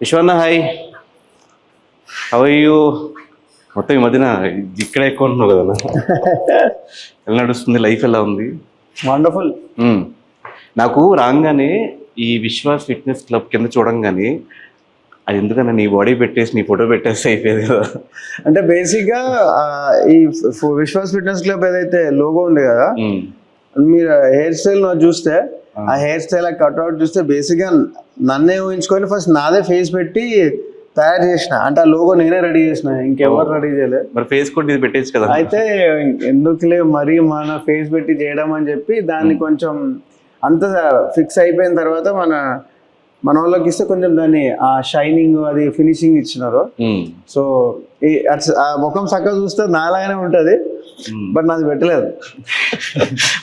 విశ్వన్న hi, how are you? మొత్తం ఈ మధ్యన ఇక్కడ ఎక్కువ ఉంటున్నావు కదా. ఎలా నడుస్తుంది లైఫ్, ఎలా ఉంది? వండర్ఫుల్. నాకు రాగానే ఈ విశ్వాస్ ఫిట్నెస్ క్లబ్ కింద చూడంగానే అది ఎందుకన్నా నీ బాడీ పెట్టేసి నీ ఫోటో పెట్టేసి అయిపోయేది కదా. అంటే బేసిక్గా ఈ విశ్వాస్ ఫిట్నెస్ క్లబ్ ఏదైతే లోగో ఉంది కదా, మీరు హెయిర్ స్టైల్ చూస్తే ఆ హెయిర్ స్టైల్ కట్అవుట్ చూస్తే బేసిక్గా నన్నే ఊహించుకొని ఫస్ట్ నాదే ఫేస్ పెట్టి తయారు చేసిన. అంటే ఆ లోగో నేనే రెడీ చేసిన, ఇంకెవరు రెడీ చేయలేదు. మరి ఫేస్ కూడా ఇది పెట్టేసి కదా. అయితే ఎందుకులే మరీ మన ఫేస్ పెట్టి చేయడం అని చెప్పి దాన్ని కొంచెం అంత ఫిక్స్ అయిపోయిన తర్వాత మన వాళ్ళకి ఇస్తే కొంచెం దాన్ని ఆ షైనింగ్ అది ఫినిషింగ్ ఇచ్చినారు. సో ఆ ముఖం చక్కగా చూస్తే నాలాగానే ఉంటుంది, బట్ నాది పెట్టలేదు.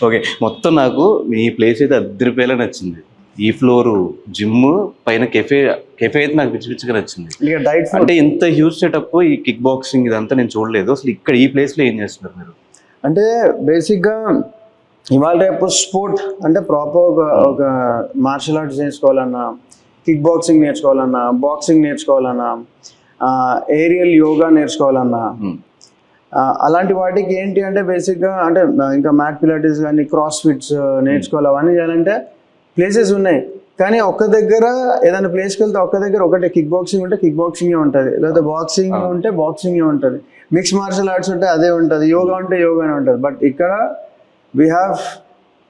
ఓకే, మొత్తం నాకు ఈ ప్లేస్ అయితే అద్దరిపోయేలా నచ్చింది. ఈ ఫ్లోరు జిమ్ పైన కెఫే అయితే నాకు పిచ్చి పిచ్చిగా నచ్చింది. డైట్ అంటే ఇంత హ్యూజ్ సెటప్, ఈ కిక్ బాక్సింగ్ ఇదంతా నేను చూడలేదు. అసలు ఇక్కడ ఈ ప్లేస్ లో ఏం చేస్తున్నారు మీరు? అంటే బేసిక్గా ఇవాళ రేపు స్పోర్ట్ అంటే ప్రాపర్ ఒక మార్షల్ ఆర్ట్స్ నేర్చుకోవాలన్నా, కిక్ బాక్సింగ్ నేర్చుకోవాలన్నా, బాక్సింగ్ నేర్చుకోవాలన్నా, ఏరియల్ యోగా నేర్చుకోవాలన్నా, అలాంటి వాటికి ఏంటి అంటే బేసిక్గా అంటే ఇంకా మ్యాట్ పిలాటిస్ కానీ క్రాస్ ఫిట్స్ నేర్చుకోవాలి. అవన్నీ చేయాలంటే ప్లేసెస్ ఉన్నాయి, కానీ ఒక్క దగ్గర ఏదైనా ప్లేస్కి వెళ్తే ఒక్క దగ్గర ఒకటే కిక్ బాక్సింగ్ ఉంటే కిక్ బాక్సింగే ఉంటుంది, లేకపోతే బాక్సింగ్ ఉంటే బాక్సింగే ఉంటుంది, మిక్స్ మార్షల్ ఆర్ట్స్ ఉంటే అదే ఉంటుంది, యోగా ఉంటే యోగానే ఉంటుంది. బట్ ఇక్కడ వీ హ్యావ్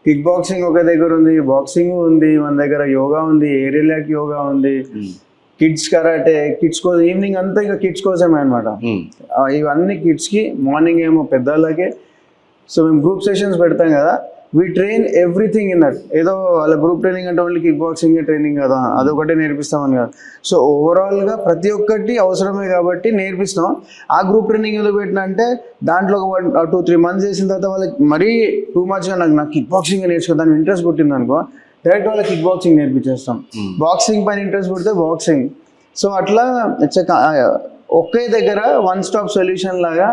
కిక్ బాక్సింగ్ ఒక దగ్గర ఉంది, బాక్సింగ్ ఉంది మన దగ్గర, యోగా ఉంది, ఏరియల్ యోగా ఉంది, కిడ్స్ కరాటే, కిడ్స్ కోసం ఈవినింగ్ అంతా ఇంకా కిడ్స్ కోసమే అనమాట. ఇవన్నీ కిడ్స్కి, మార్నింగ్ ఏమో పెద్దవాళ్ళకి. సో మేము గ్రూప్ సెషన్స్ పెడతాం కదా, we train everything in that. ఏదో వాళ్ళ గ్రూప్ ట్రైనింగ్ అంటే ఓన్లీ కిక్ బాక్సింగ్ ట్రైనింగ్ కదా, అదొకటే నేర్పిస్తామని కాదు. సో ఓవరాల్గా ప్రతి ఒక్కటి అవసరమే కాబట్టి నేర్పిస్తాం. ఆ గ్రూప్ ట్రైనింగ్ ఎందుకు పెట్టినా అంటే దాంట్లో ఒక 2-3 months చేసిన తర్వాత వాళ్ళకి మరీ టూ మచ్గా నాకు కిక్ బాక్సింగ్ నేర్చుకో దానికి ఇంట్రెస్ట్ పుట్టింది అనుకో, డైరెక్ట్ వాళ్ళకి కిక్ బాక్సింగ్ నేర్పించేస్తాం. బాక్సింగ్ పైన ఇంట్రెస్ట్ పుడితే బాక్సింగ్. సో అట్లా ఒకే దగ్గర వన్ స్టాప్ సొల్యూషన్ లాగా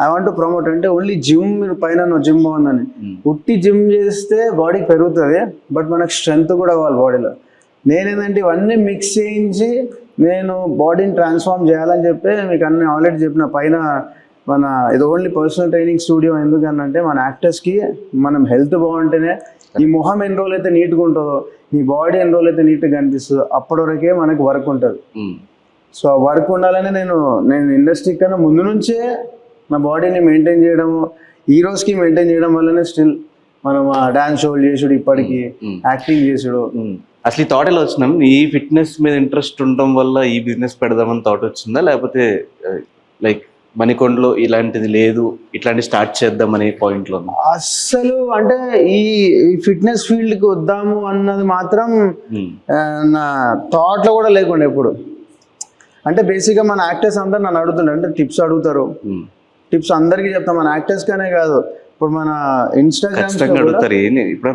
ఐ వాంట్ టు ప్రమోట్. అంటే ఓన్లీ జిమ్, మీరు పైన జిమ్ బాగుందని ఉట్టి జిమ్ చేస్తే బాడీ పెరుగుతుంది, బట్ మనకు స్ట్రెంగ్త్ కూడా కావాలి బాడీలో. నేనేంటంటే ఇవన్నీ మిక్స్ చేయించి నేను బాడీని ట్రాన్స్ఫార్మ్ చేయాలని చెప్పి మీకు అన్ని ఆల్రెడీ చెప్పిన. పైన మన ఇది ఓన్లీ పర్సనల్ ట్రైనింగ్ స్టూడియో. ఎందుకనంటే మన యాక్టర్స్కి మనం హెల్త్ బాగుంటేనే, ఈ మొహం ఎన్ని రోజులు అయితే నీట్గా ఉంటుందో, ఈ బాడీ ఎన్ని రోజులు అయితే నీట్గా కనిపిస్తుందో అప్పటి వరకే మనకు వర్క్ ఉంటుంది. సో ఆ వర్క్ ఉండాలని నేను ఇండస్ట్రీ కన్నా ముందు నుంచే నా బాడీని మెయింటైన్ చేయడము, ఈ రోజుకి మెయింటైన్ చేయడం వల్లనే స్టిల్ మనం డాన్స్ షోలు చేసుడు, ఇప్పటికి యాక్టింగ్ చేసుడు. అసలు ఈ థాట్ ఎలా వచ్చిందా? ఈ ఫిట్నెస్ మీద ఇంట్రెస్ట్ ఉండడం వల్ల ఈ బిజినెస్ పెడదామని థాట్ వచ్చిందా, లేకపోతే లైక్ మణికొండలో ఇలాంటిది లేదు ఇట్లాంటి స్టార్ట్ చేద్దామనే పాయింట్లో? అస్సలు అంటే ఈ ఫిట్నెస్ ఫీల్డ్కి వద్దాము అన్నది మాత్రం నా థాట్లో కూడా లేకుండా ఎప్పుడు. అంటే బేసిక్గా మన యాక్టర్స్ అందరు నన్ను అడుగుతుండే, అంటే టిప్స్ అడుగుతారు. టిప్స్ అందరికీ చెప్తాం, మన యాక్టర్స్గానే కాదు, ఇప్పుడు మన ఇన్స్టాగ్రామ్ అడుగుతారు. ఇప్పుడు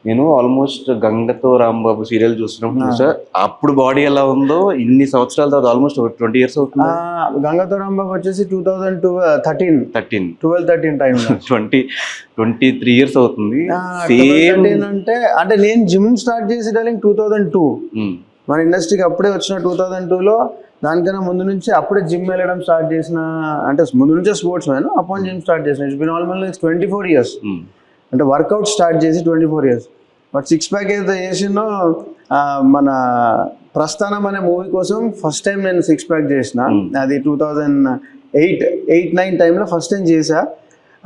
నేను ఆల్మోస్ట్ గంగతో రాంబాబు సీరియల్ చూసినప్పుడు సార్, అప్పుడు బాడీ ఎలా ఉందో ఇన్ని సంవత్సరాల తర్వాత ఆల్మోస్ట్ 20 years అవుతుంది. గంగతో రాంబాబు వచ్చేసి 2013 టైం 23 years అవుతుంది. అంటే నేను జిమ్ స్టార్ట్ చేసి 2002 మన ఇండస్ట్రీకి అప్పుడే వచ్చిన. 2002లో దానికన్నా ముందు నుంచి అప్పుడే జిమ్ వెళ్ళడం స్టార్ట్ చేసిన. అంటే ముందు నుంచే స్పోర్ట్స్ మ్యాన్, అప్పుడు జిమ్ స్టార్ట్ చేసిన. It's been almost 24 years. అంటే వర్కౌట్ స్టార్ట్ చేసి 24 years. బట్ 6 pack ఏదైతే చేసిందో మన ప్రస్థానం అనే మూవీ కోసం ఫస్ట్ టైం నేను 6 pack చేసిన. అది 2008-9 టైంలో ఫస్ట్ టైం చేసా.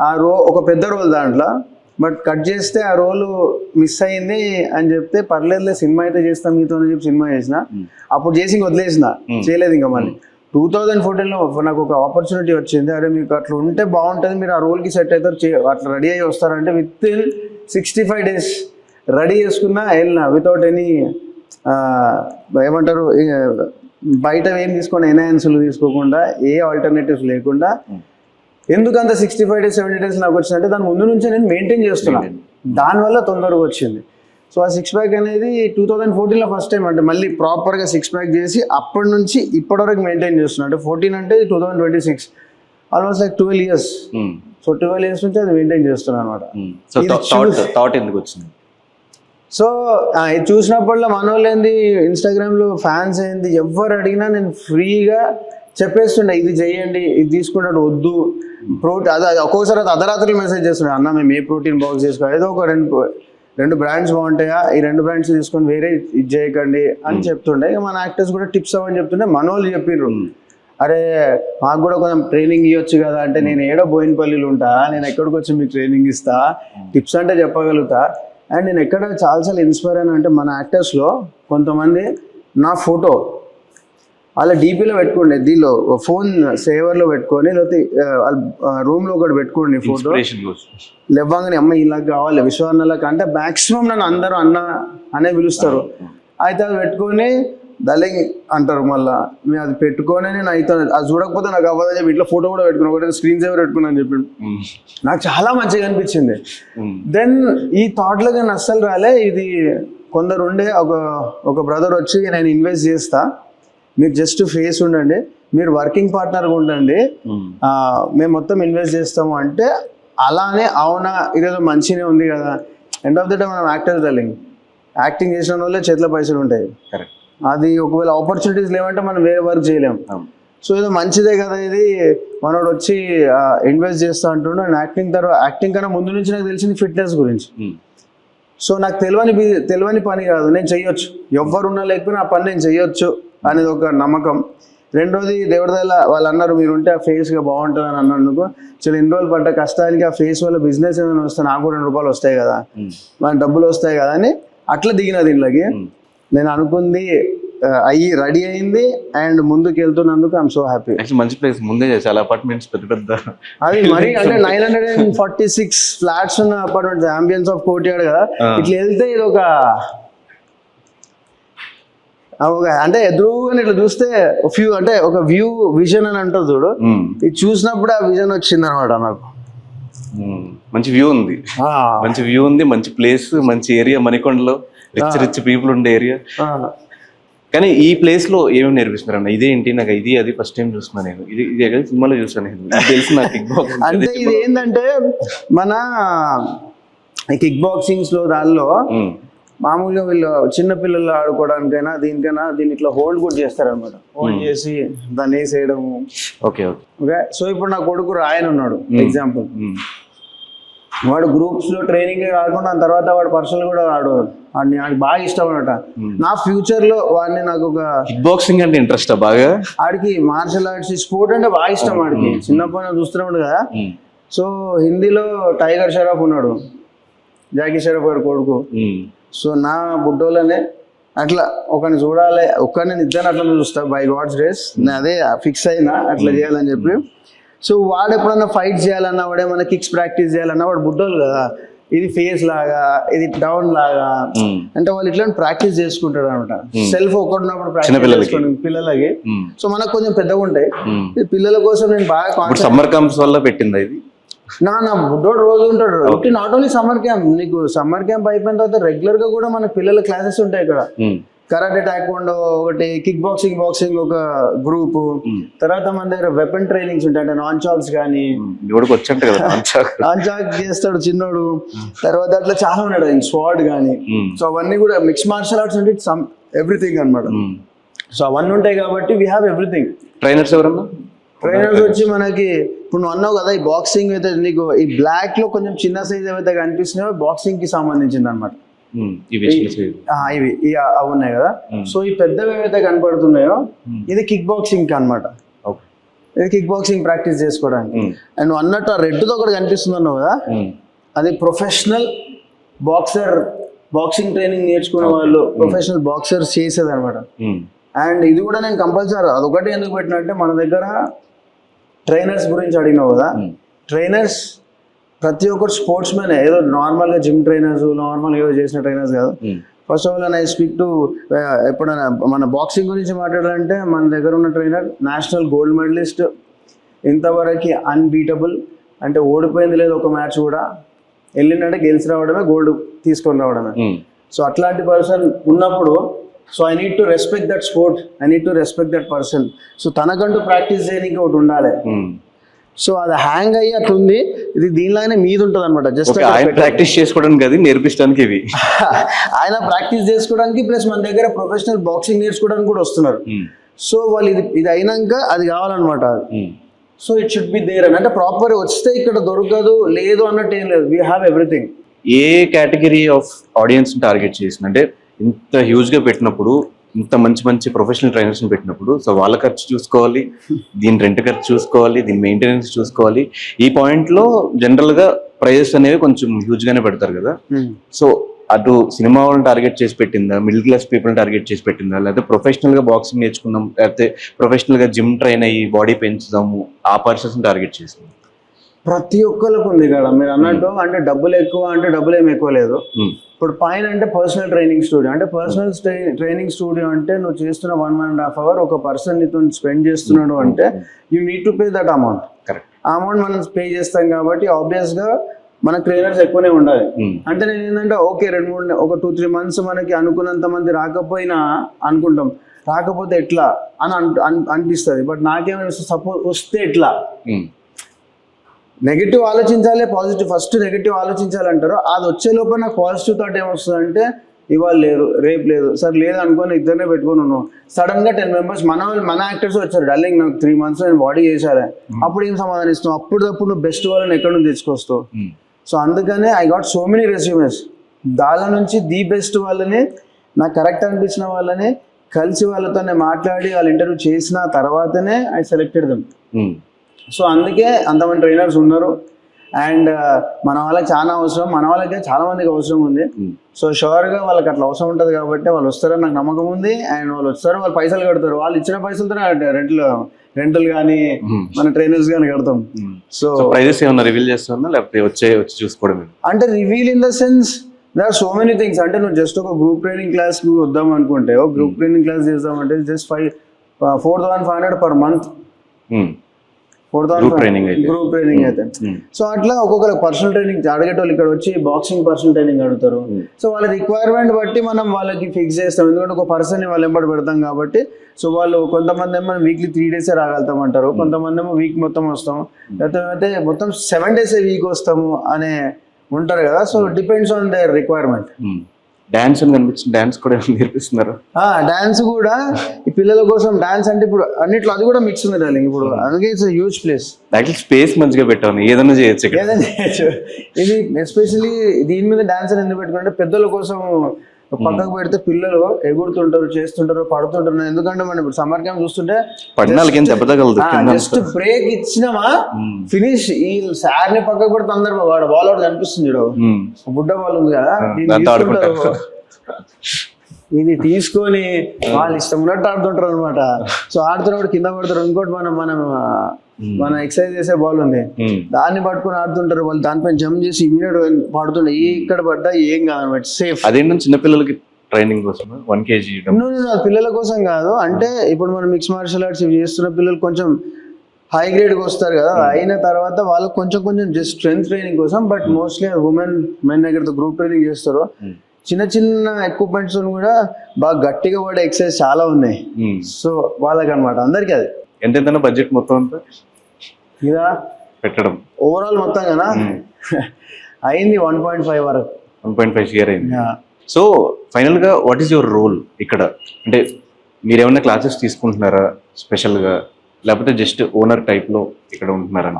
ఆ ఒక పెద్ద రోల్ దాంట్లో, బట్ కట్ చేస్తే ఆ రోలు మిస్ అయింది అని చెప్తే, పర్లేదులే సినిమా అయితే చేస్తాం మీతో అని చెప్పి సినిమా చేసిన. అప్పుడు చేసి వదిలేసిన, చేయలేదు ఇంకా. మళ్ళీ 2014లో నాకు ఒక ఆపర్చునిటీ వచ్చింది. అరే మీకు అట్లా ఉంటే బాగుంటుంది, మీరు ఆ రోల్కి సెట్ అవుతారు, అట్లా రెడీ అయ్యి వస్తారంటే విత్ ఇన్ 65 days రెడీ చేసుకున్నా, వెళ్ళినా వితౌట్ ఎనీ ఏమంటారు బయట ఏం తీసుకొని ఎన్హాన్స్లు తీసుకోకుండా, ఏ ఆల్టర్నేటివ్స్ లేకుండా. ఎందుకంత 65 days 70 days నాకు వచ్చిందంటే దాని ముందు నుంచే నేను మెయింటైన్ చేస్తున్నాను, దానివల్ల తొందరగా వచ్చింది. సో ఆ 6 pack అనేది 2014లో ఫస్ట్ టైం. అంటే మళ్ళీ ప్రాపర్గా 6 pack చేసి అప్పటి నుంచి ఇప్పటివరకు మెయింటైన్ చేస్తున్నాను. అంటే 14 అంటే 2026, almost like 12 years. So 12 years నుంచి అది మెయింటైన్ చేస్తున్నాను అనమాట. థాట్ ఎందుకు వచ్చింది? సో ఇది చూసినప్పుడల్లా మనోళ్ళు ఏంది, ఇన్స్టాగ్రామ్లో ఫ్యాన్స్ ఏంది, ఎవరు అడిగినా నేను ఫ్రీగా చెప్పేస్తుండే ఇది చేయండి, ఇది తీసుకున్నాడు వద్దు ప్రోటీన్. అది ఒక్కొక్కసారి అది అర్ధరాత్రులు మెసేజ్ చేస్తుండే, అన్న మేము ఏ ప్రోటీన్ బాక్స్ చేసుకోవాలి, ఏదో ఒక రెండు బ్రాండ్స్ బాగుంటాయా, ఈ 2 బ్రాండ్స్ తీసుకొని వేరే ఇది చేయకండి అని చెప్తుండే. ఇక మన యాక్టర్స్ కూడా టిప్స్ అవ్వని చెప్తుండే. మనోళ్ళు చెప్పిర్రు, అరే మాకు కూడా కొంచెం ట్రైనింగ్ ఇవ్వచ్చు కదా అంటే, నేను ఏడో బోయినపల్లిలో ఉంటా, నేను ఎక్కడికి వచ్చి మీకు ట్రైనింగ్ ఇస్తా, టిప్స్ అంటే చెప్పగలుగుతా. అండ్ నేను ఎక్కడ చాలాసార్లు ఇన్స్పైర్ అయినా అంటే, మన యాక్టర్స్లో కొంతమంది నా ఫోటో వాళ్ళ డీపీలో పెట్టుకోండి, దీనిలో ఫోన్ సేవర్లో పెట్టుకొని, లేకపోతే రూమ్లో ఒకటి పెట్టుకోండి ఫోటో, లేవ్వంగానే అమ్మ ఇలా కావాలి విశ్వన్నలకు అంటే మ్యాక్సిమం నన్ను అందరూ అన్న అనే పిలుస్తారు. అయితే అది పెట్టుకొని దలింగ్ అంటారు, మళ్ళీ మేము అది పెట్టుకొని నేను అవుతాను, అది చూడకపోతే నాకు అవ్వదని చెప్పి ఇట్లా ఫోటో కూడా పెట్టుకున్నాను, ఒకటి స్క్రీన్ సేవర్ పెట్టుకున్నాను చెప్పాడు. నాకు చాలా మంచిగా అనిపించింది. దెన్ ఈ థాట్లోకి నేను అస్సలు రాలే. ఇది కొందరు ఉండే ఒక బ్రదర్ వచ్చి, నేను ఇన్వెస్ట్ చేస్తా, మీరు జస్ట్ ఫేస్ ఉండండి, మీరు వర్కింగ్ పార్ట్నర్గా ఉండండి, మేము మొత్తం ఇన్వెస్ట్ చేస్తాము అంటే, అలానే అవునా ఇదేదో మంచిగానే ఉంది కదా. ఎండ్ ఆఫ్ ద డే మనం యాక్టర్ డార్లింగ్, యాక్టింగ్ చేసిన వాళ్ళే చేతిలో పైసలు ఉంటాయి. అది ఒకవేళ ఆపర్చునిటీస్ లేవంటే మనం వేరే వర్క్ చేయలేం. సో ఇది మంచిదే కదా, ఇది మనోడు వచ్చి ఇన్వెస్ట్ చేస్తా అంటుండే. అండ్ యాక్టింగ్ కన్నా ముందు నుంచి నాకు తెలిసింది ఫిట్నెస్ గురించి. సో నాకు తెలియని పని కాదు, నేను చెయ్యొచ్చు, ఎవరున్నా లేకపోయినా ఆ పని నేను చెయ్యొచ్చు అనేది ఒక నమ్మకం. రెండోది దేవుడి దయ వాళ్ళు అన్నారు మీరు ఉంటే ఆ ఫేస్గా బాగుంటుంది అని అన్నందుకు, చాలా ఇన్ని రోజులు పడ్డ కష్టానికి ఆ ఫేస్ వల్ల బిజినెస్ ఏదైనా వస్తే నాకు కూడా 2 రూపాయలు వస్తాయి కదా, మన డబ్బులు వస్తాయి కదా అని అట్లా దిగిన దీనిలోకి. నేను అనుకుంది రెడీ అయింది అండ్ ముందుకు వెళ్తున్నందుకు ఐఎమ్ సో హ్యాపీ. మంచి ప్లేస్, ముందే చాలా అపార్ట్మెంట్స్ పెద్ద అది మరి అంటే 946 ఫ్లాట్స్ ఉన్న అపార్ట్మెంట్స్, అంబియన్స్ ఆఫ్ కోర్ట్యార్డ్ కదా. ఇట్లా వెళ్తే ఇది ఒక అంటే ఎదురుగానే ఇట్లా చూస్తే ఒక వ్యూ విజన్ అని అంటారు చూడు, ఇది చూసినప్పుడు ఆ విజన్ వచ్చింది అనమాట నాకు. మంచి వ్యూ ఉంది, మంచి ప్లేస్, మంచి ఏరియా, మణికొండలో రిచ్ పీపుల్ ఉండే ఏరియా. కానీ ఈ ప్లేస్ లో ఏమేమి నేర్పిస్తున్నారు అన్న? ఇదేంటి నాకు అది ఫస్ట్ టైం చూస్తున్నాను నేను, ఇది సినిమాలో చూసాను నేను, తెలుసు నాకు కిక్ బాక్సింగ్ అంటే. ఇది ఏంటంటే మన కిక్ బాక్సింగ్స్ లో దానిలో మామూలుగా వీళ్ళు చిన్న పిల్లలు ఆడుకోవడానికైనా దీనికైనా దీన్ని ఇట్లా హోల్డ్ కూడా చేస్తారనమాట. హోల్డ్ చేసి దాన్ని వేసేయడము. ఓకే. సో ఇప్పుడు నా కొడుకు రాయన్ ఉన్నాడు ఎగ్జాంపుల్, వాడు గ్రూప్స్ లో ట్రైనింగ్ కాకుండా దాని తర్వాత వాడు పర్సనల్ కూడా వాడికి బాగా ఇష్టం అనమాట. నా ఫ్యూచర్ లో వాడిని నాకు ఒక కిక్ బాక్సింగ్ అంటే ఇంట్రెస్ట్ బాగా, ఆడికి మార్షల్ ఆర్ట్స్ స్పోర్ట్ అంటే బాగా ఇష్టం ఆడికి, చిన్నప్పుడు చూస్తున్నాడు కదా. సో హిందీలో టైగర్ షరఫ్ ఉన్నాడు, జాకీ షరఫ్ గారు కొడుకు. సో నా బుడ్డోళ్ళనే అట్లా ఒకరిని చూడాలి, ఒక్కరిని ఇద్దరిని అట్లా చూస్తా బై గాడ్స్ గ్రేస్. నేను అదే ఫిక్స్ అయినా అట్లా చేయాలని చెప్పి. సో వాడు ఎప్పుడన్నా ఫైట్ చేయాలన్నా, వాడు ఏమన్నా కిక్స్ ప్రాక్టీస్ చేయాలన్నా, వాడు బుడ్డోళ్ళు కదా, ఇది ఫేస్ లాగా, ఇది డౌన్ లాగా అంటే వాళ్ళు ఇట్లా ప్రాక్టీస్ చేసుకుంటాడు అనమాట. సెల్ఫ్ ఒకటినప్పుడు ప్రాక్టీస్ చేసుకోండి పిల్లలకి. సో మనకు కొంచెం పెద్దగా ఉంటాయి, పిల్లల కోసం నేను బాగా సమ్మర్ క్యాంప్స్ వల్ల పెట్టింది ఇది. నా బుడ్డోడు రోజు ఉంటాడు. నాట్ ఓన్లీ సమ్మర్ క్యాంప్, నీకు సమ్మర్ క్యాంప్ అయిపోయిన తర్వాత రెగ్యులర్ గా కూడా మన పిల్లల క్లాసెస్ ఉంటాయి ఇక్కడ. కరాటే, టాక్వాండో ఒకటి, కిక్ బాక్సింగ్ ఒక గ్రూప్, తర్వాత మన దగ్గర వెపన్ ట్రైనింగ్స్ ఉంటాయి, అంటే నాన్ చాక్స్ కానీ, నాన్ చాక్ చేస్తాడు చిన్నోడు. తర్వాత అట్లా చాలా ఉన్నాడు, స్వాడ్ కానీ. సో అవన్నీ కూడా మిక్స్ మార్షల్ ఆర్ట్స్ అంటే ఎవ్రీథింగ్ అనమాట. సో అవన్నీ ఉంటాయి కాబట్టి వీ హ్యావ్ ఎవ్రీథింగ్. ట్రైనర్స్ ఎవరన్నా? ట్రైనర్స్ వచ్చి మనకి ఇప్పుడు నువ్వు అన్నావు కదా, ఈ బాక్సింగ్ అయితే నీకు ఈ బ్లాక్ లో కొంచెం చిన్న సైజ్ ఏవైతే కనిపిస్తున్నాయో బాక్సింగ్ కి సంబంధించింది అనమాట. ఇవి అవి ఉన్నాయి కదా. సో ఈ పెద్దవి ఏవైతే కనపడుతున్నాయో ఇది కిక్ బాక్సింగ్ కి అనమాట. ఇది కిక్ బాక్సింగ్ ప్రాక్టీస్ చేసుకోవడానికి. అండ్ నువ్వు అన్నట్టు ఆ రెడ్ తో కూడా కనిపిస్తుంది అన్నావు కదా, అది ప్రొఫెషనల్ బాక్సింగ్ ట్రైనింగ్ నేర్చుకునే వాళ్ళు, ప్రొఫెషనల్ బాక్సర్స్ చేసేది అనమాట. అండ్ ఇది కూడా నేను కంపల్సరీ అదొకటి ఎందుకు పెట్టినంటే, మన దగ్గర ట్రైనర్స్ గురించి అడిగినావు కదా, ట్రైనర్స్ ప్రతి ఒక్కరు స్పోర్ట్స్ మ్యాన్, ఏదో నార్మల్గా జిమ్ ట్రైనర్స్ నార్మల్గా ఏదో చేసిన ట్రైనర్స్ కాదు. First of all I speak to, ఎప్పుడైనా మన బాక్సింగ్ గురించి మాట్లాడాలంటే మన దగ్గర ఉన్న ట్రైనర్ నేషనల్ గోల్డ్ మెడలిస్ట్, ఇంతవరకు అన్బీటబుల్, అంటే ఓడిపోయింది లేదు ఒక మ్యాచ్ కూడా, వెళ్ళిందంటే గెలిచి రావడమే, గోల్డ్ తీసుకొని రావడమే. సో అట్లాంటి పర్సన్ ఉన్నప్పుడు, so I need to respect that sport, I need to respect that person. So తనకంటూ ప్రాక్టీస్ చేయడానికి ఒకటి ఉండాలి. సో అది హ్యాంగ్ అయ్యి అట్లా ఉంది, ఇది దీనిలాగానే మీద ఉంటుంది అనమాట. జస్ట్ ఆయన ప్రాక్టీస్ చేసుకోవడానికి అది నేర్పించడానికి ఇవి ఆయన ప్రాక్టీస్ చేసుకోవడానికి ప్లస్ మన దగ్గర ప్రొఫెషనల్ బాక్సింగ్ నేర్చుకోవడానికి కూడా వస్తున్నారు. సో వాళ్ళు ఇది అయినాక అది కావాలన్నమాట. So it should be there అని, అంటే ప్రాపర్ వస్తే ఇక్కడ దొరకదు లేదు అన్నట్టు ఏం లేదు, we have everything. A category of audience target చేసింది అంటే ఇంత హ్యూజ్ గా పెట్టినప్పుడు, ఇంత మంచి మంచి ప్రొఫెషనల్ ట్రైనర్స్ పెట్టినప్పుడు, సో వాళ్ళ ఖర్చు చూసుకోవాలి, దీని రెంట్ ఖర్చు చూసుకోవాలి, దీని మెయింటెనెన్స్ చూసుకోవాలి. ఈ పాయింట్ లో జనరల్ గా ప్రైజెస్ అనేవి కొంచెం హ్యూజ్ గానే పెడతారు కదా. సో అటు సినిమా వాళ్ళని టార్గెట్ చేసి పెట్టిందా, మిడిల్ క్లాస్ పీపుల్ టార్గెట్ చేసి పెట్టిందా, లేకపోతే ప్రొఫెషనల్ గా బాక్సింగ్ నేర్చుకుందాం, లేకపోతే ప్రొఫెషనల్ గా జిమ్ ట్రైన్ అయ్యి బాడీ పెంచుదాము ఆ పర్సన్స్ టార్గెట్ చేసింది? ప్రతి ఒక్కరికి ఉంది ఇక్కడ మీరు అన్నట్టు. అంటే డబ్బులు ఎక్కువ అంటే డబ్బులు ఏమి ఎక్కువ లేదు. ఇప్పుడు పైన అంటే పర్సనల్ ట్రైనింగ్ స్టూడియో, అంటే పర్సనల్ ట్రైనింగ్ స్టూడియో అంటే నువ్వు చేస్తున్న 1.5 hours ఒక పర్సన్ నీతో స్పెండ్ చేస్తున్నాడు అంటే you need to pay that amount. ఆ అమౌంట్ మనం పే చేస్తాం కాబట్టి ఆబ్వియస్ గా మన ట్రైనర్స్ ఎక్కువనే ఉండాలి. అంటే నేను ఏంటంటే ఓకే 2-3 months మనకి అనుకున్నంత మంది రాకపోయినా అనుకుంటాం, రాకపోతే ఎట్లా అని అనిపిస్తుంది. బట్ నాకేమనిపిస్తుంది, సపోజ్ వస్తే ఎట్లా, నెగిటివ్ ఆలోచించాలి, పాజిటివ్ ఫస్ట్ నెగిటివ్ ఆలోచించాలంటారు. అది వచ్చే లోపల నాకు పాజిటివ్ థాట్ ఏమొస్తుంది అంటే ఇవాళ లేదు రేపు లేదు, సరే లేదు అనుకొని ఇద్దరినే పెట్టుకొని ఉన్నాం. సడన్ గా 10 members మన యాక్టర్స్ వచ్చారు, డార్లింగ్ నాకు 3 months నేను బాడీ చేశారే, అప్పుడు ఏం సమాధానం ఇస్తావు? అప్పుడు నువ్వు బెస్ట్ వాళ్ళని ఎక్కడ నుంచి తెచ్చుకొస్తావు? సో అందుకనే ఐ గాట్ సో మెనీ రెస్యూమెస్, దాని నుంచి ది బెస్ట్ వాళ్ళని, నాకు కరెక్ట్ అనిపించిన వాళ్ళని కలిసి వాళ్ళతోనే మాట్లాడి వాళ్ళు ఇంటర్వ్యూ చేసిన తర్వాతనే ఐ సెలెక్టెడ్ దెమ్. సో అందుకే అంతమంది ట్రైనర్స్ ఉన్నారు. అండ్ మన వాళ్ళకి చాలా అవసరం, మన వాళ్ళకి చాలా మందికి అవసరం ఉంది. సో షూర్గా వాళ్ళకి అట్లా అవసరం ఉంటుంది కాబట్టి వాళ్ళు వస్తారని నాకు నమ్మకం ఉంది. అండ్ వాళ్ళు వస్తారు, వాళ్ళు పైసలు కడతారు, వాళ్ళు ఇచ్చిన పైసలతో రెంటల్ కానీ మన ట్రైనర్స్ కానీ కడతాం. సో ప్రైజెస్ ఏమన్నా రివీల్ చేస్తున్నా లేకపోతే వచ్చి చూసుకోవడం? అంటే reveal in the sense there are so many things. అంటే నువ్వు జస్ట్ ఒక గ్రూప్ ట్రైనింగ్ క్లాస్ వద్దాం అనుకుంటే, ఒక గ్రూప్ ట్రైనింగ్ క్లాస్ చేద్దామంటే just 4,500 per month. 4,500 group training అయితే. సో అట్లా ఒక్కొక్కరు పర్సనల్ ట్రైనింగ్ అడిగేటోళ్ళు ఇక్కడ వచ్చి బాక్సింగ్ పర్సనల్ ట్రైనింగ్ అడుగుతారు. సో వాళ్ళ రిక్వైర్మెంట్ బట్టి మనం వాళ్ళకి ఫిక్స్ చేస్తాం, ఎందుకంటే ఒక పర్సన్ని వాళ్ళు ఎంబడి పెడతాం కాబట్టి. సో వాళ్ళు కొంతమంది ఏమో వీక్లీ 3 days రాగలుగుతాం అంటారు, కొంతమంది ఏమో వీక్ మొత్తం వస్తాం, లేకపోతే మొత్తం 7 days వీక్ వస్తాము అనే ఉంటారు కదా. So depends on their requirement. Dance అని కనిపించింది, డాన్స్ కూడా నేర్పిస్తున్నారు? డాన్స్ కూడా ఈ పిల్లల కోసం. డాన్స్ అంటే ఇప్పుడు అన్నిట్లో అది కూడా మిక్స్ ఉంది డార్లింగ్ ఇప్పుడు, అందుకే it's huge place. Actually space మంచిగా పెట్టాను, ఏదైనా చేయొచ్చు. ఇది ఎస్పెషల్లీ దీని మీద డాన్స్ అని ఎందుకు పెట్టుకుంటే పెద్దల కోసం పక్కకు పెడితే పిల్లలు ఎగురుతుంటారు, చేస్తుంటారు, పడుతుంటారు. ఎందుకంటే మనం ఇప్పుడు సమ్మర్ క్యాంప్ చూస్తుంటే జస్ట్ బ్రేక్ ఇచ్చినామా ఫినిష్, ఈ సార్ని పక్కకు పెడితే అందరు వాడు బాల్ అవుట్ కనిపిస్తుంది, బుడ్డ బాల్ ఉంది కదా, ఇది తీసుకొని వాళ్ళు ఇష్టం ఉన్నట్టు ఆడుతుంటారు అనమాట. సో ఆడుతున్నప్పుడు కింద పడతారు. ఇంకోటి మన ఎక్సర్సైజ్ చేసే బాల్ ఉంది, దాన్ని పట్టుకుని ఆడుతుంటారు వాళ్ళు, దానిపైన జంప్ చేసి ఇమీడియట్ పడుతుండే, ఇక్కడ పడ్డా ఏం కాదనమాట, సేఫ్. అదేంటి చిన్నపిల్లలకి ట్రైనింగ్ కోసం 1 kg? పిల్లల కోసం కాదు, అంటే ఇప్పుడు మనం మిక్స్ మార్షల్ ఆర్ట్స్ చేస్తున్న పిల్లలు కొంచెం హై గ్రేడ్కి వస్తారు కదా, అయిన తర్వాత వాళ్ళకి కొంచెం జస్ట్ స్ట్రెంత్ ట్రైనింగ్ కోసం. బట్ మోస్ట్లీ మెన్ దగ్గర గ్రూప్ ట్రైనింగ్ చేస్తారు. చిన్న ఎక్విప్మెంట్స్ కూడా బాగా గట్టిగా పడే ఎక్సర్సైజ్ చాలా ఉన్నాయి. సో వాళ్ళకి అనమాట అందరికి. అది ఎంత బడ్జెట్ మొత్తం అంతా ఇదా పెట్టడం ఓవరాల్ మొత్తం కదా అయింది 1.5 వరకు, 1.5 CR అయింది. సో ఫైనల్ గా వాట్ ఈస్ యువర్ రోల్ ఇక్కడ? అంటే మీరు ఏమైనా క్లాసెస్ తీసుకుంటున్నారా స్పెషల్ గా, లేకపోతే జస్ట్ ఓనర్ టైప్ లో ఇక్కడ ఉంటున్నారా?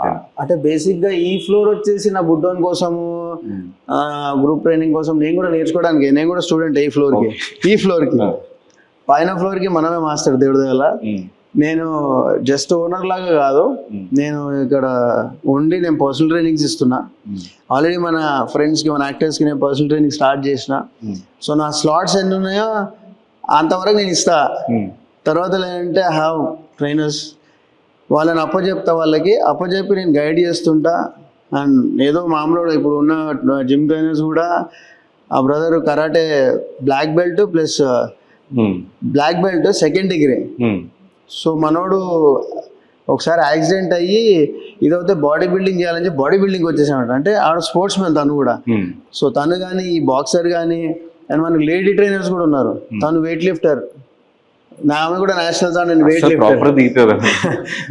అంటే బేసిక్ గా ఈ ఫ్లోర్ వచ్చేసి నా బుడ్డోన్ కోసము గ్రూప్ ట్రైనింగ్ కోసం నేను కూడా నేర్చుకోవడానికి, నేను కూడా స్టూడెంట్ ఈ ఫ్లోర్ కి పైన ఫ్లోర్ కి మనమే మాస్టర్ దేవుడి వల్ల. నేను జస్ట్ ఓనర్ లాగా కాదు, నేను ఇక్కడ ఉండి నేను పర్సనల్ ట్రైనింగ్స్ ఇస్తున్నా. ఆల్రెడీ మన ఫ్రెండ్స్కి మన యాక్టర్స్కి నేను పర్సనల్ ట్రైనింగ్ స్టార్ట్ చేసిన. సో నా స్లాట్స్ ఎన్ని ఉన్నాయో అంతవరకు నేను ఇస్తా. తర్వాత ఏంటంటే ఐ హ్యావ్ ట్రైనర్స్, వాళ్ళని అప్పచెప్తా, వాళ్ళకి అప్పచెప్పి నేను గైడ్ చేస్తుంటా. అండ్ ఏదో మామూలు ఇప్పుడు ఉన్న జిమ్ ట్రైనర్స్ కూడా ఆ brother karate black belt plus black belt 2nd degree. So మనోడు ఒకసారి యాక్సిడెంట్ అయ్యి ఇదైతే బాడీ బిల్డింగ్ చేయాలని చెప్పి బాడీ బిల్డింగ్ వచ్చేసామంట. అంటే ఆడ స్పోర్ట్స్ మెన్ తను కూడా. సో తను కానీ ఈ బాక్సర్ కానీ, అండ్ మనకు లేడీ ట్రైనర్స్ కూడా ఉన్నారు. తను వెయిట్ లిఫ్టర్, నా ఆమె కూడా నేషనల్స్ నేను వెయిట్ ప్రాపర్ దిగిపోయావు కదా.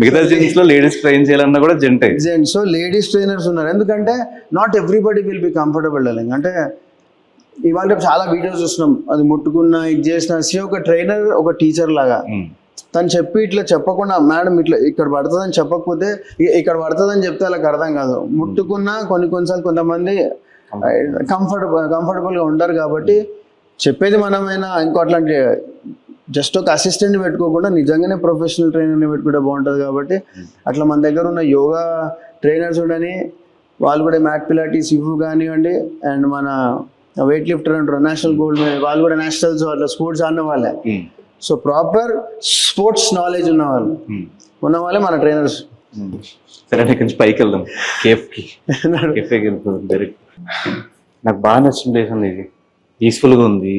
మిగతా జిమ్స్ లో లేడీస్ ట్రైన్ చేయాలన్నా కూడా జెంట్ సో లేడీస్ ట్రైనర్స్ ఉన్నారు, ఎందుకంటే not everybody will be comfortable darling. అంటే ఇవాళ చాలా వీడియోస్ చూస్తున్నాం, అది ముట్టుకున్నా ఇది చేసిన ఒక ట్రైనర్ ఒక టీచర్ లాగా తను చెప్పి ఇట్లా చెప్పకుండా మేడం ఇట్లా ఇక్కడ పడుతుందని చెప్పకపోతే ఇక్కడ పడుతుందని చెప్తే వాళ్ళకి అర్థం కాదు. ముట్టుకున్నా కొన్నిసార్లు కొంతమంది కంఫర్టబుల్గా ఉంటారు కాబట్టి చెప్పేది మనమైనా ఇంకో అట్లాంటి జస్ట్ ఒక అసిస్టెంట్ పెట్టుకోకుండా నిజంగానే ప్రొఫెషనల్ ట్రైనర్ని పెట్టుకుంటే బాగుంటుంది. కాబట్టి అట్లా మన దగ్గర ఉన్న యోగా ట్రైనర్స్ ఉండని, వాళ్ళు కూడా మ్యాట్ పిలాటీస్ ఇవ్వు కానివ్వండి, అండ్ మన వెయిట్ లిఫ్టర్ అంటారు నేషనల్ గోల్డ్ మెడల్, వాళ్ళు కూడా నేషనల్స్ అట్లా స్పోర్ట్స్ ఆడిన వాళ్ళే. సో ప్రాపర్ స్పోర్ట్స్ నాలెడ్జ్ ఉన్న వాళ్ళే మన ట్రైనర్స్. సరే కొంచెం పైకి వెళ్దాం, కేఫ్కి వెళ్ళిపోదాం డైరెక్ట్. నాకు బాగా నచ్చిన ప్లేస్ అండి ఇది, పీస్ఫుల్గా ఉంది.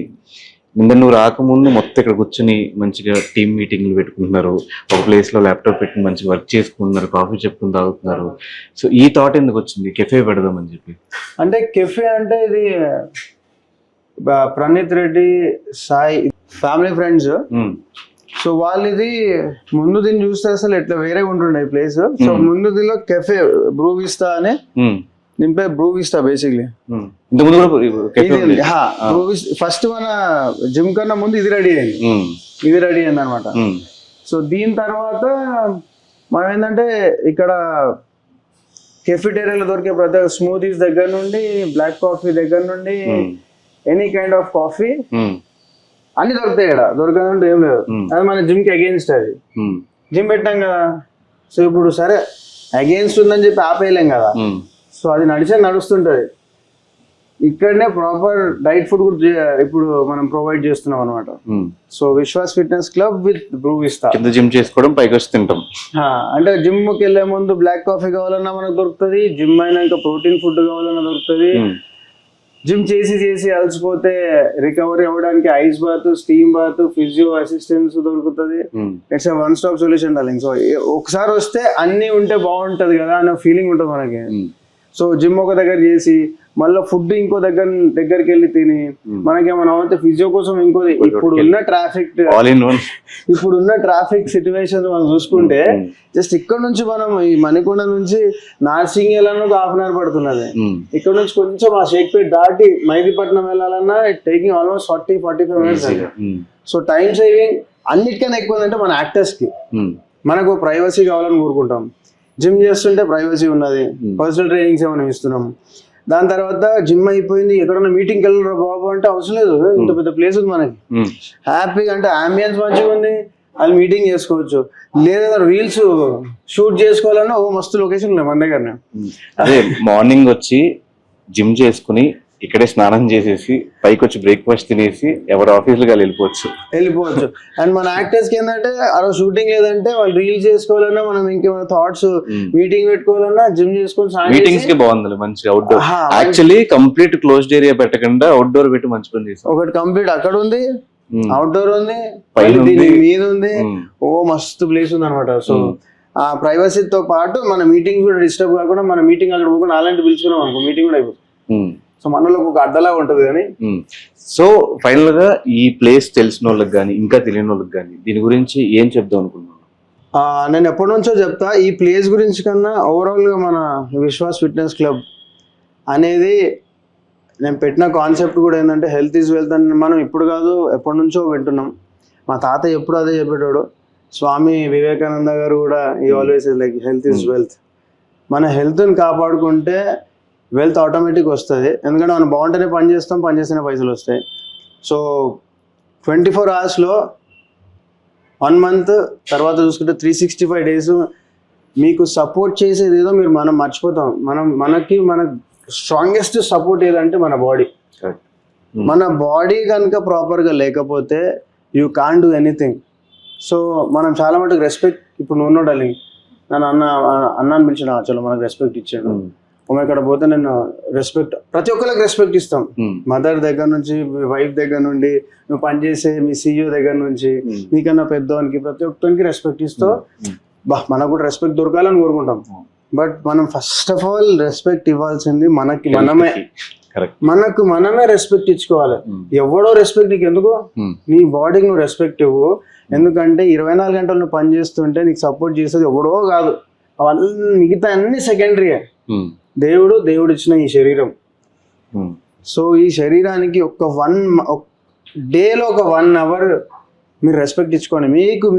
నిన్న నువ్వు రాకముందు మొత్తం ఇక్కడ కూర్చొని మంచిగా టీమ్ మీటింగ్లు పెట్టుకుంటున్నారు, ఒక ప్లేస్లో ల్యాప్టాప్ పెట్టి మంచిగా వర్క్ చేసుకుంటున్నారు, కాఫీ చెప్పుకుని తాగుతున్నారు. సో ఈ థాట్ ఎందుకు వచ్చింది కెఫే పెడదామని చెప్పి? అంటే కెఫే అంటే ఇది Praneeth Reddy Sai family friends. So వాళ్ళు ఇది ముందు దీన్ని చూస్తే అసలు ఎట్లా వేరే ఉంటుండే ప్లేస్. సో ముందు దీనిలో కెఫే బ్రూవిస్తా అని నింపే బ్రూవిస్తా బేసిక్లీ. ఫస్ట్ మన జిమ్ కన్నా ముందు ఇది రెడీ అయింది అనమాట. సో దీని తర్వాత మనం ఏంటంటే ఇక్కడ కెఫిటేరియాలో దొరికే ప్రతి స్మూదీస్ దగ్గర నుండి బ్లాక్ కాఫీ దగ్గర నుండి ఎనీ కైండ్ ఆఫ్ కాఫీ అన్ని దొరుకుతాయి. ఇక్కడ దొరకదంటే ఏం లేదు, అది మన జిమ్ కి అగేన్స్ట్. అది జిమ్ పెట్టాం కదా, సో ఇప్పుడు సరే అగేన్స్ట్ ఉందని చెప్పి ఆపేయలేం కదా, సో అది నడుస్తుంటది. ఇక్కడనే ప్రాపర్ డైట్ ఫుడ్ కూడా ఇప్పుడు మనం ప్రొవైడ్ చేస్తున్నాం అనమాట. So Vishwas fitness club with బ్రూవిస్తా. జిమ్ చేసుకోవడం పైకి వచ్చి తింటాం. అంటే జిమ్ కి వెళ్లే ముందు బ్లాక్ కాఫీ కావాలన్నా మనకు దొరుకుతుంది, జిమ్ అయినాక ప్రోటీన్ ఫుడ్ కావాలన్నా దొరుకుతుంది. జిమ్ చేసి అలసిపోతే రికవరీ అవ్వడానికి ice bath, steam bath, physio assistance దొరుకుతుంది. It's one stop solution darling. So ఒకసారి వస్తే అన్ని ఉంటే బాగుంటది కదా అనే ఫీలింగ్ ఉంటుంది మనకి. సో జిమ్ ఒక దగ్గర చేసి మళ్ళీ ఫుడ్ ఇంకో దగ్గరికి వెళ్ళి తిని మనకేమన్నా అవుతే ఫిజియో కోసం ఇంకోది. ఇప్పుడున్న ట్రాఫిక్ సిచ్యువేషన్ మనం చూసుకుంటే జస్ట్ ఇక్కడ నుంచి మనం ఈ మణికొండ నుంచి నార్సింగ్ వెళ్ళాలన్నా ఒక హాఫ్ అన్ అవర్ పడుతున్నది. ఇక్కడ నుంచి కొంచెం ఆ షేక్పేట్ దాటి మైదీపట్నం వెళ్ళాలన్నా taking almost 40-45 minutes. So time saving అన్నిటికన్నా ఎక్కువ అంటే మన యాక్టర్స్ కి మనకు ప్రైవసీ కావాలని కోరుకుంటాం. జిమ్ చేస్తుంటే ప్రైవసీ ఉన్నది, పర్సనల్ ట్రైనింగ్స్ ఏమైనా ఇస్తున్నాం. దాని తర్వాత జిమ్ అయిపోయింది ఎక్కడన్నా మీటింగ్కి వెళ్ళరు బాబు అంటే అవసరం లేదు, ఇంత పెద్ద ప్లేస్ ఉంది మనకి. హ్యాపీగా అంటే అంబియన్స్ మంచిగా ఉంది, అది మీటింగ్ చేసుకోవచ్చు. లేదా రీల్స్ షూట్ చేసుకోవాలన్నా మస్తు లొకేషన్ ఉన్నాయి మన దగ్గర. అదే మార్నింగ్ వచ్చి జిమ్ చేసుకుని ఇక్కడే స్నానం చేసేసి పైకి వచ్చి బ్రేక్ఫాస్ట్ తినేసి ఎవరి ఆఫీసులు వెళ్ళిపోవచ్చు. అండ్ మన యాక్టర్స్ కి ఏంటంటే ఆ రోజు షూటింగ్ లేదంటే వాళ్ళు రీల్స్ చేసుకోవాలన్నా, మనం ఇంకేమైనా థాట్స్ మీటింగ్ పెట్టుకోవాలన్నా జిమ్ చేసుకొని మీటింగ్స్ కి బాగుంది. మంచి outdoor, actually complete closed area పెట్టకుండా అవుట్డోర్ పెట్టి మంచి పని చేస్తాం. ఒకటి కంప్లీట్ అక్కడ ఉంది, అవుట్డోర్ ఉంది, మీద ఉంది, మస్తు ప్లేస్ ఉంది అనమాట. సో ఆ ప్రైవసీతో పాటు మన మీటింగ్ కూడా డిస్టర్బ్ కాకుండా మన మీటింగ్ అక్కడ పోకుండా అలాంటి పిలుచుకున్నాం అనుకో మీటింగ్ కూడా అయిపోతుంది. సో మనలో ఒక అడ్డలా ఉంటది. కానీ సో ఫైనల్ గా ఈ ప్లేస్ తెలిసిన వాళ్ళకి కానీ ఇంకా తెలియని వాళ్ళకి కానీ దీని గురించి ఏం చెప్దాం అనుకున్నాను? నేను ఎప్పటి నుంచో చెప్తా ఈ ప్లేస్ గురించి కన్నా ఓవరాల్ గా మన విశ్వాస్ ఫిట్నెస్ క్లబ్ అనేది నేను పెట్టిన కాన్సెప్ట్ కూడా ఏంటంటే హెల్త్ ఈజ్ వెల్త్ అని మనం ఇప్పుడు కాదు ఎప్పటి నుంచో వింటున్నాం. మా తాత ఎప్పుడు అదే చెప్పేటాడు. స్వామి వివేకానంద గారు కూడా ఈ always like health is wealth. మన హెల్త్ని కాపాడుకుంటే వెల్త్ ఆటోమేటిక్ వస్తుంది, ఎందుకంటే మనం బాగుంటేనే పని చేస్తేనే పైసలు వస్తాయి. సో 24 hours 1 month తర్వాత చూసుకుంటే 365 days మీకు సపోర్ట్ చేసేది ఏదో మనం మర్చిపోతాం. మన స్ట్రాంగెస్ట్ సపోర్ట్ ఏదంటే మన బాడీ. మన బాడీ కనుక ప్రాపర్గా లేకపోతే you can do anything. So మనం చాలా మటుకు రెస్పెక్ట్, ఇప్పుడు నువ్వు ఉన్నాడు నన్ను అన్నాన్ని పిలిచిన చలో మనకు రెస్పెక్ట్ ఇచ్చాడు. ఇక్కడ పోతే నేను రెస్పెక్ట్ ప్రతి ఒక్కరికి రెస్పెక్ట్ ఇస్తాం. మదర్ దగ్గర నుంచి, వైఫ్ దగ్గర నుండి, నువ్వు పనిచేసే మీ CEO దగ్గర నుంచి, నీకన్నా పెద్దవానికి ప్రతి ఒక్కరికి రెస్పెక్ట్ ఇస్తావు. మనకు కూడా రెస్పెక్ట్ దొరకాలని కోరుకుంటాం. బట్ మనం ఫస్ట్ ఆఫ్ ఆల్ రెస్పెక్ట్ ఇవ్వాల్సింది మనమే రెస్పెక్ట్ ఇచ్చుకోవాలి. ఎవడో రెస్పెక్ట్ నీకు ఎందుకు? నీ బాడీకి నువ్వు రెస్పెక్ట్ ఇవ్వు. ఎందుకంటే 24 గంటలు నువ్వు పని చేస్తుంటే నీకు సపోర్ట్ చేసేది ఎవడో కాదు, అవన్నీ మిగతా అన్ని సెకండరీయే. దేవుడు ఇచ్చిన ఈ శరీరం. సో ఈ శరీరానికి డేలో ఒక 1 అవర్ మీరు రెస్పెక్ట్ ఇచ్చుకోండి.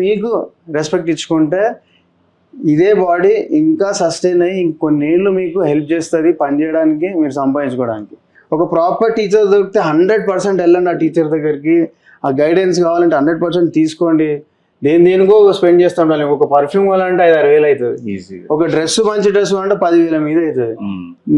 మీకు రెస్పెక్ట్ ఇచ్చుకుంటే ఇదే బాడీ ఇంకా సస్టైన్ అయ్యి ఇంకొన్ని ఏళ్ళు మీకు హెల్ప్ చేస్తుంది పని చేయడానికి, మీరు సంపాదించుకోవడానికి. ఒక ప్రాపర్ టీచర్ దొరికితే 100% వెళ్ళండి ఆ టీచర్ దగ్గరికి. ఆ గైడెన్స్ కావాలంటే 100% తీసుకోండి. దేనికో స్పెండ్ చేస్తూ ఉండాలి. ఒక పర్ఫ్యూమ్ కావాలంటే 5-6 వేలు అవుతుంది. ఒక మంచి డ్రెస్ కావాలంటే 10,000 మీద అవుతుంది.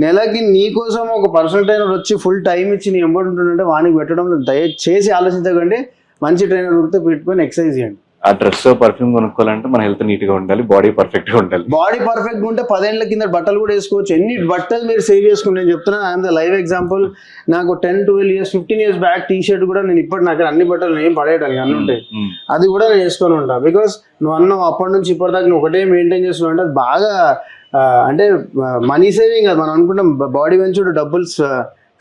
నెలకి నీకోసం ఒక పర్సనల్ ట్రైనర్ వచ్చి ఫుల్ టైం ఇచ్చి నీ ఎంబడి ఉంటుందంటే వానికి పెట్టడంలో దయచేసి ఆలోచించకండి. మంచి ట్రైనర్ దొరికితే పెట్టుకొని ఎక్సర్సైజ్ చేయండి. ఆ డ్రెస్ పర్ఫ్యూమ్ కొనుక్కోవాలంటే మన హెల్త్ నీట్ గా ఉండాలి, బాడీ పర్ఫెక్ట్ గా ఉండాలి. బాడీ పర్ఫెక్ట్ ఉంటే 10 ఏళ్ల కింద బట్టలు కూడా వేసుకోవచ్చు. ఎన్ని బట్టలు మీరు సేవ్ చేసుకుంటే, నేను చెప్తున్నా, ఐఎమ్ ద లైవ్ ఎగ్జాంపుల్. నాకు 10-12 years 15 years back T shirt కూడా నేను ఇప్పటి నాకు అన్ని బట్టలు ఏం పడేయడానికి అన్ని ఉంటాయి, అది కూడా నేను వేసుకొని ఉంటాను. బికాస్ నువ్వు అన్నావు అప్పటి నుంచి ఇప్పటిదాకా నువ్వు ఒకటే మెయింటైన్ చేస్తున్నావు అంటే అది బాగా అంటే మనీ సేవింగ్ అది. మనం అనుకుంటాం బాడీ పెంచుడు డబ్బులు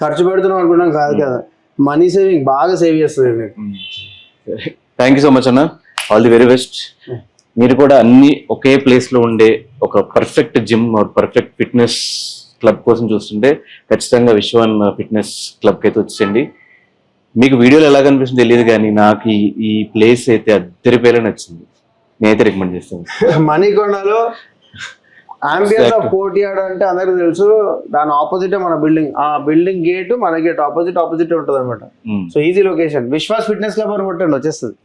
ఖర్చు పెడుతున్నాం అనుకుంటాం, కాదు కదా, మనీ సేవింగ్ బాగా సేవ్ చేస్తుంది మీకు. థ్యాంక్ యూ సో మచ్ అన్న, ఆల్ ది వెరీ బెస్ట్. మీరు కూడా అన్ని ఒకే ప్లేస్ లో ఉండే ఒక perfect gym or perfect fitness club కోసం చూస్తుంటే ఖచ్చితంగా విశ్వన్ ఫిట్నెస్ క్లబ్కి అయితే వచ్చేయండి. మీకు వీడియోలో ఎలా కనిపిస్తుంది తెలియదు కానీ నాకు ఈ ప్లేస్ అయితే అద్దరిపేలా నచ్చింది. నేనైతే రికమెండ్ చేస్తాను. మణికొండలో అంబియన్స్ ఆఫ్ కోర్ట్ యార్డ్ అంటే అందరికి తెలుసు. దాని ఆపోజిట్ మన బిల్డింగ్, ఆ బిల్డింగ్ గేట్ మన గేట్ ఆపోజిట్ ఉంటుంది అనమాట. So easy location. Vishwas fitness club అని కొట్టండి వచ్చేస్తుంది.